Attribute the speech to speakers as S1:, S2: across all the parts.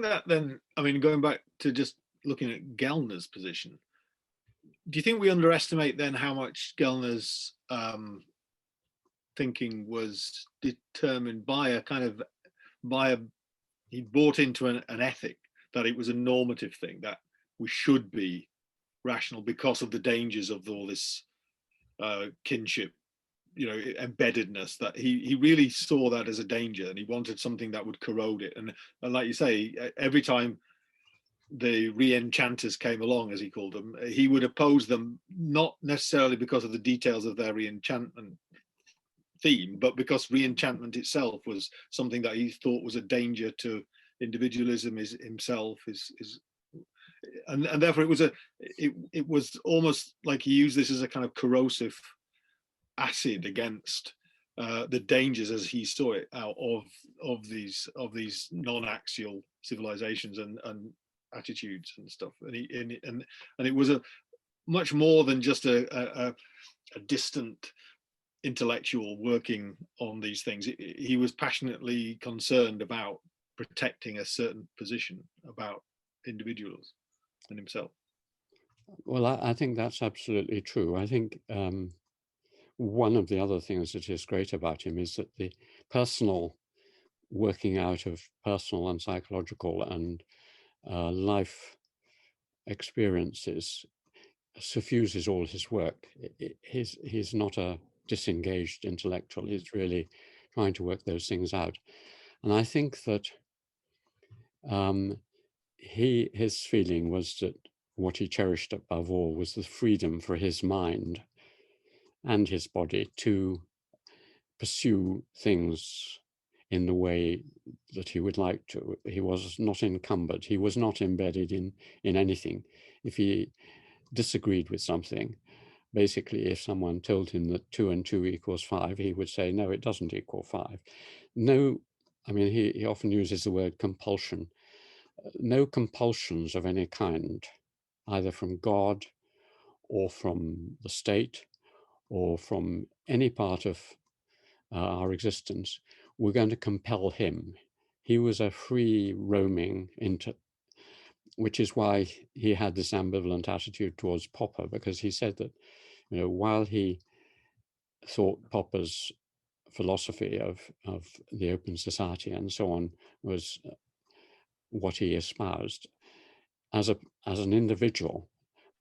S1: think that then, I mean, going back to just looking at Gellner's position, do you think we underestimate then how much Gellner's thinking was determined by a kind of, he bought into an ethic that it was a normative thing, that we should be rational because of the dangers of all this kinship, embeddedness, that he really saw that as a danger, and he wanted something that would corrode it. And like you say, every time the re-enchanters came along, as he called them, he would oppose them, not necessarily because of the details of their re-enchantment theme, but because re-enchantment itself was something that he thought was a danger to individualism, himself, and therefore it was almost like he used this as a kind of corrosive acid against the dangers, as he saw it, out of these non-axial civilizations and attitudes and stuff. And it was a much more than just a distant intellectual working on these things. He was passionately concerned about protecting a certain position about individuals and himself.
S2: Well, I think that's absolutely true. I think one of the other things that is great about him is that the personal working out of personal and psychological and life experiences suffuses all his work. He's not a disengaged intellectual. He's really trying to work those things out. And I think that his feeling was that what he cherished above all was the freedom for his mind and his body to pursue things in the way that he would like to. He was not encumbered. He was not embedded in anything. If he disagreed with something, basically, if someone told him that 2 and 2 equals 5, he would say, no, it doesn't equal 5. No, I mean, he often uses the word compulsion. No compulsions of any kind, either from God or from the state or from any part of our existence, were going to compel him. He was a free roaming, which is why he had this ambivalent attitude towards Popper, because he said that, while he thought Popper's philosophy of the open society and so on was what he espoused, as an individual,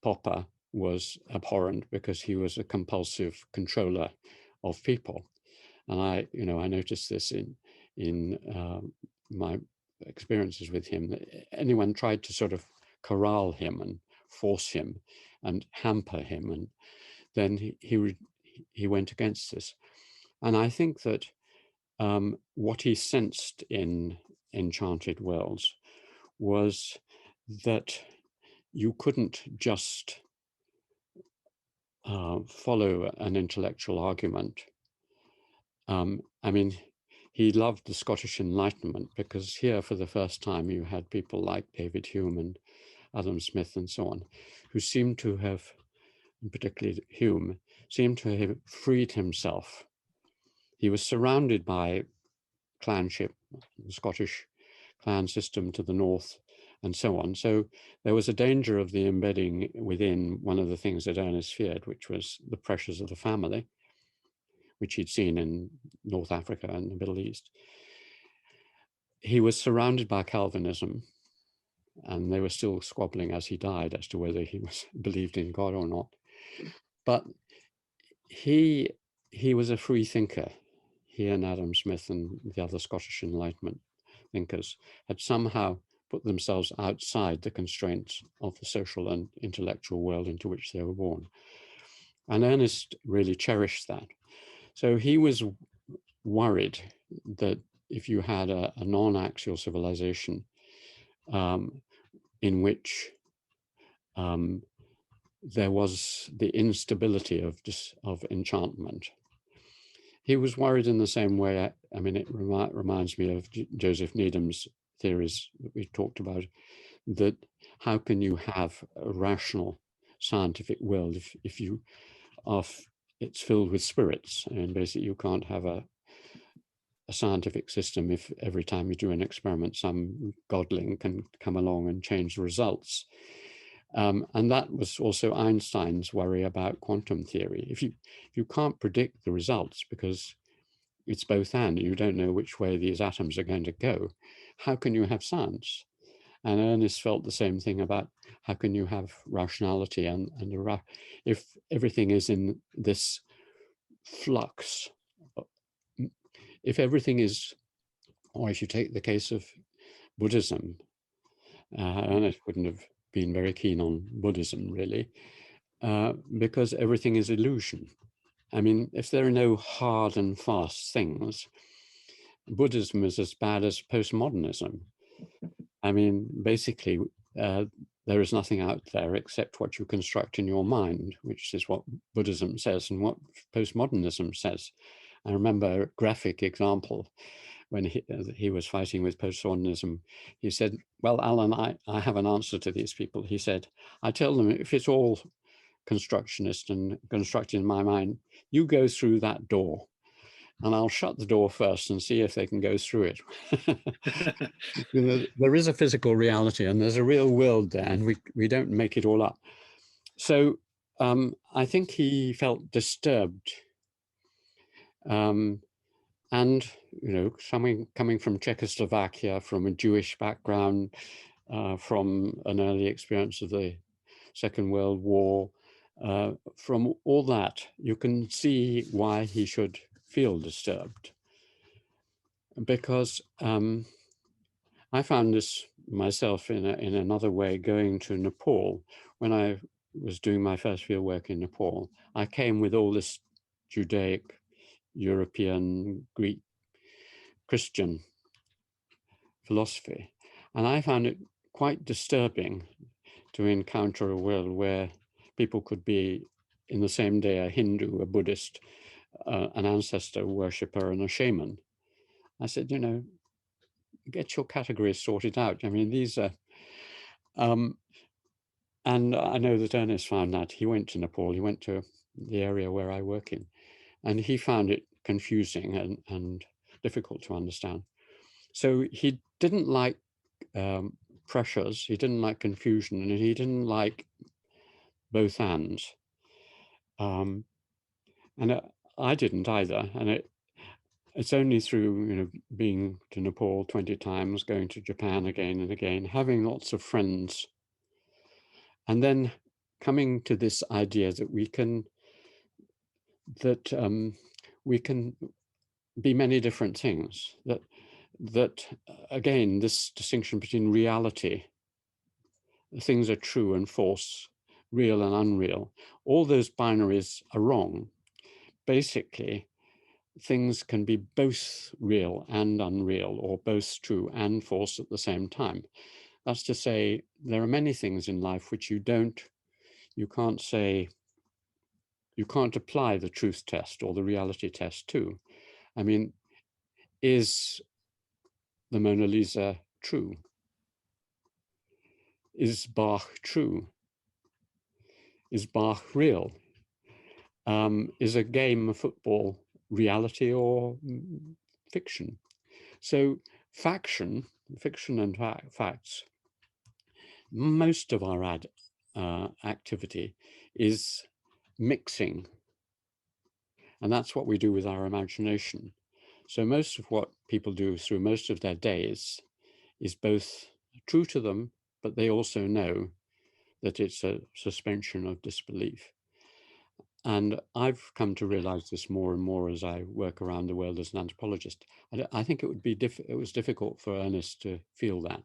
S2: Popper was abhorrent because he was a compulsive controller of people. And I noticed this in my experiences with him. Anyone tried to sort of corral him and force him and hamper him, and then he went against this. And I think that what he sensed in Enchanted Worlds was that you couldn't just follow an intellectual argument. I mean, he loved the Scottish Enlightenment, because here for the first time you had people like David Hume and Adam Smith and so on, who seemed to have, and particularly Hume, seemed to have freed himself. He was surrounded by clanship, the Scottish clan system to the north, and so on. So there was a danger of the embedding within one of the things that Ernest feared, which was the pressures of the family, which he'd seen in North Africa and the Middle East. He was surrounded by Calvinism, and they were still squabbling as he died as to whether he believed in God or not. But he was a free thinker. He and Adam Smith and the other Scottish Enlightenment thinkers had somehow put themselves outside the constraints of the social and intellectual world into which they were born. And Ernest really cherished that. So he was worried that if you had a non-axial civilization in which there was the instability of enchantment, he was worried in the same way. I mean, it reminds me of Joseph Needham's theories that we talked about, that how can you have a rational scientific world if you are it's filled with spirits, and basically you can't have a scientific system if every time you do an experiment, some godling can come along and change the results. And that was also Einstein's worry about quantum theory. If you can't predict the results because it's both and, you don't know which way these atoms are going to go, how can you have science? And Ernest felt the same thing about how can you have rationality and if everything is in this flux, if everything is, or if you take the case of Buddhism, Ernest wouldn't have been very keen on Buddhism really, because everything is illusion. I mean, if there are no hard and fast things, Buddhism is as bad as postmodernism. I mean, basically, there is nothing out there except what you construct in your mind, which is what Buddhism says and what postmodernism says. I remember a graphic example when he was fighting with postmodernism. He said, well, Alan, I have an answer to these people. He said, I tell them if it's all constructionist and constructed in my mind, you go through that door and I'll shut the door first and see if they can go through it. There is a physical reality and there's a real world there, and we don't make it all up. So I think he felt disturbed. And, you know, coming from Czechoslovakia, from a Jewish background, from an early experience of the Second World War, from all that, you can see why he should feel disturbed. Because I found this myself in another way going to Nepal. When I was doing my first field work in Nepal, I came with all this Judaic, European, Greek, Christian philosophy. And I found it quite disturbing to encounter a world where people could be in the same day a Hindu, a Buddhist, an ancestor worshipper, and a shaman. I said, you know, get your categories sorted out. I mean, these are, and I know that Ernest found that. He went to Nepal, he went to the area where I work in, and he found it confusing and difficult to understand. So he didn't like pressures, he didn't like confusion, and he didn't like both ands. And I didn't either. And it's only through, you know, being to Nepal 20 times, going to Japan again and again, having lots of friends, and then coming to this idea that we can be many different things, that again, this distinction between reality, things are true and false, real and unreal, all those binaries are wrong. Basically, things can be both real and unreal, or both true and false at the same time. That's to say, there are many things in life which you can't say, you can't apply the truth test or the reality test to. I mean, is the Mona Lisa true? Is Bach true? Is Bach real? Is a game of football reality or fiction? So fiction and facts, most of our activity is mixing. And that's what we do with our imagination. So most of what people do through most of their days is both true to them, but they also know that it's a suspension of disbelief. And I've come to realize this more and more as I work around the world as an anthropologist. I think it was difficult for Ernest to feel that.